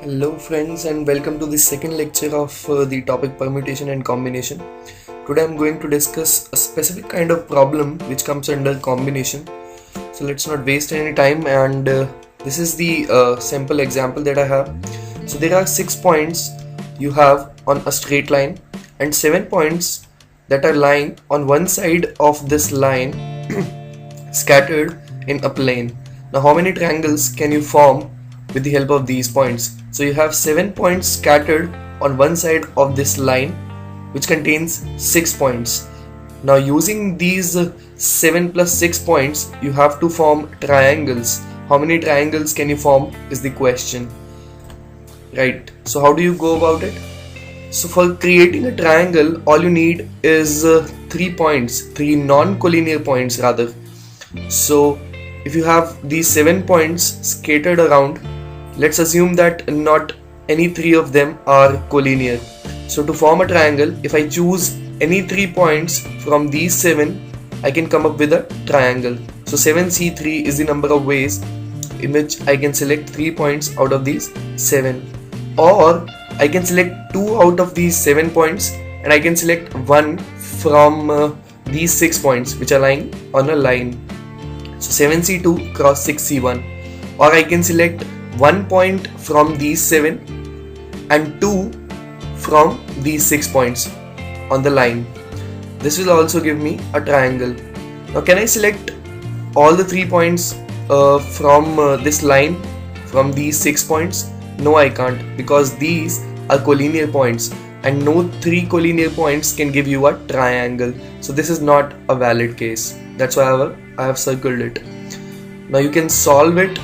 Hello friends, and welcome to the second lecture of the topic permutation and combination. Today I'm going to discuss a specific kind of problem which comes under combination. So let's not waste any time, and this is the sample example that I have. So there are 6 points you have on a straight line and 7 points that are lying on one side of this line scattered in a plane. Now how many triangles can you form with the help of these points? So you have 7 points scattered on one side of this line which contains 6 points. Now using these 7 plus 6 points, you have to form triangles. How many triangles can you form is the question, right? So how do you go about it? So for creating a triangle, all you need is 3 points, 3 non-collinear points rather. So if you have these 7 points scattered around, let's assume that not any 3 of them are collinear. So to form a triangle, if I choose any 3 points from these 7, I can come up with a triangle. So 7C3 is the number of ways in which I can select 3 points out of these 7. Or I can select 2 out of these 7 points, and I can select 1 from these 6 points which are lying on a line. So 7C2 cross 6C1. Or I can select 1 point from these 7 and 2 from these 6 points on the line. This will also give me a triangle. Now can I select all the 3 points from this line, from these 6 points? No, I can't, because these are collinear points and no 3 collinear points can give you a triangle. So this is not a valid case. That's why I have circled it. Now you can solve it,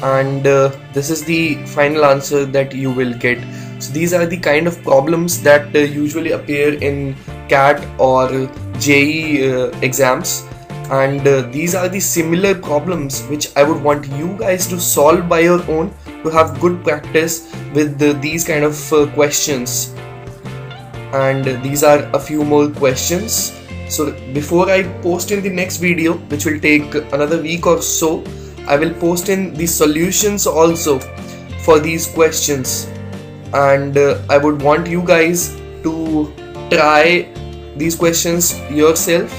and this is the final answer that you will get. So these are the kind of problems that usually appear in CAT or JEE exams, and these are the similar problems which I would want you guys to solve by your own, to have good practice with these kind of questions. And these are a few more questions. So before I post in the next video, which will take another week or so, I will post in the solutions also for these questions, and I would want you guys to try these questions yourself,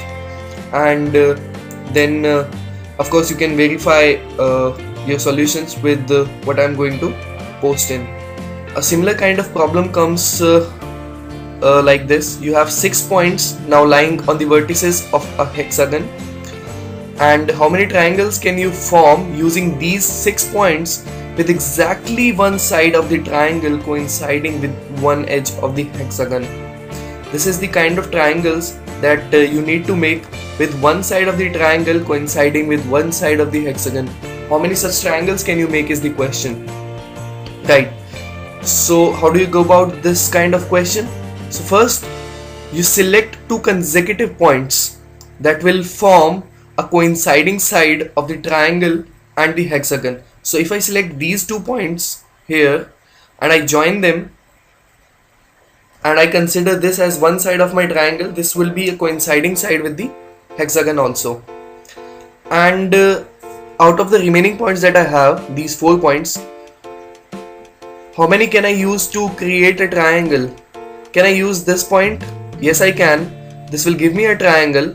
and then of course you can verify your solutions with what I'm going to post in. A similar kind of problem comes like this. You have 6 points now lying on the vertices of a hexagon, and how many triangles can you form using these 6 points with exactly one side of the triangle coinciding with one edge of the hexagon? This is the kind of triangles that you need to make with one side of the triangle coinciding with one side of the hexagon. How many such triangles can you make is the question, right? So how do you go about this kind of question? So first, you select 2 consecutive points that will form a coinciding side of the triangle and the hexagon. So if I select these 2 points here and I join them and I consider this as one side of my triangle, this will be a coinciding side with the hexagon also. And out of the remaining points that I have, these 4 points, how many can I use to create a triangle? Can I use this point? Yes, I can. This will give me a triangle.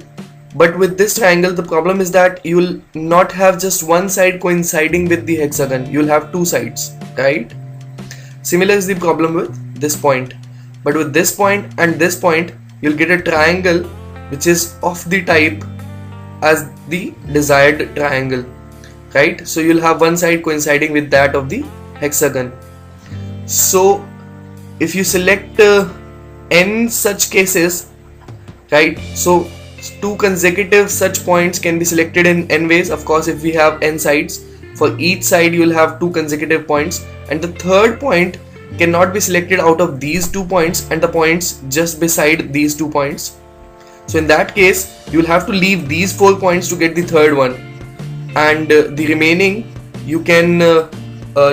But with this triangle, the problem is that you will not have just one side coinciding with the hexagon. You will have 2 sides, right? Similar is the problem with this point. But with this point and this point, you'll get a triangle which is of the type as the desired triangle, right? So you'll have one side coinciding with that of the hexagon. So if you select n such cases, right? So 2 consecutive such points can be selected in n ways. Of course, if we have n sides, for each side you will have 2 consecutive points, and the third point cannot be selected out of these 2 points and the points just beside these 2 points. So in that case, you will have to leave these 4 points to get the third one, and the remaining you can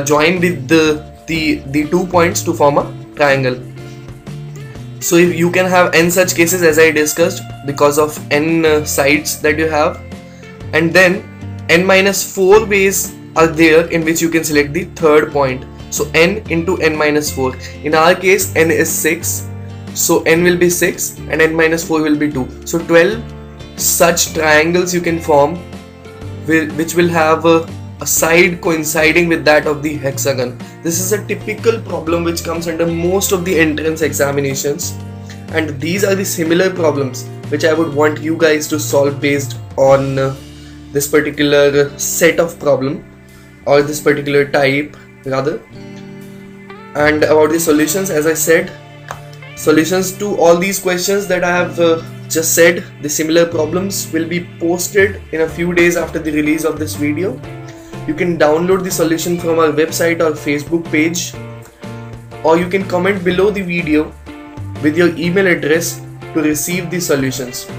join with the 2 points to form a triangle. So if you can have n such cases as I discussed because of n sides that you have, and then n minus 4 ways are there in which you can select the third point. So n into n minus 4. In our case, n is 6. So n will be 6 and n minus 4 will be 2. So 12 such triangles you can form which will have a side coinciding with that of the hexagon. This is a typical problem which comes under most of the entrance examinations, and these are the similar problems which I would want you guys to solve based on this particular set of problem, or this particular type rather. And about the solutions, as I said, solutions to all these questions that I have just said, the similar problems will be posted in a few days after the release of this video. You can download the solution from our website or Facebook page, or you can comment below the video with your email address to receive the solutions.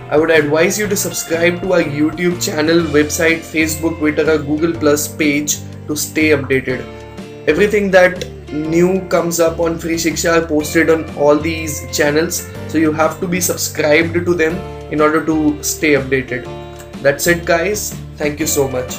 I would advise you to subscribe to our YouTube channel, website, Facebook, Twitter or Google Plus page to stay updated. Everything that new comes up on Free Shiksha are posted on all these channels, so you have to be subscribed to them in order to stay updated. That's it guys, thank you so much.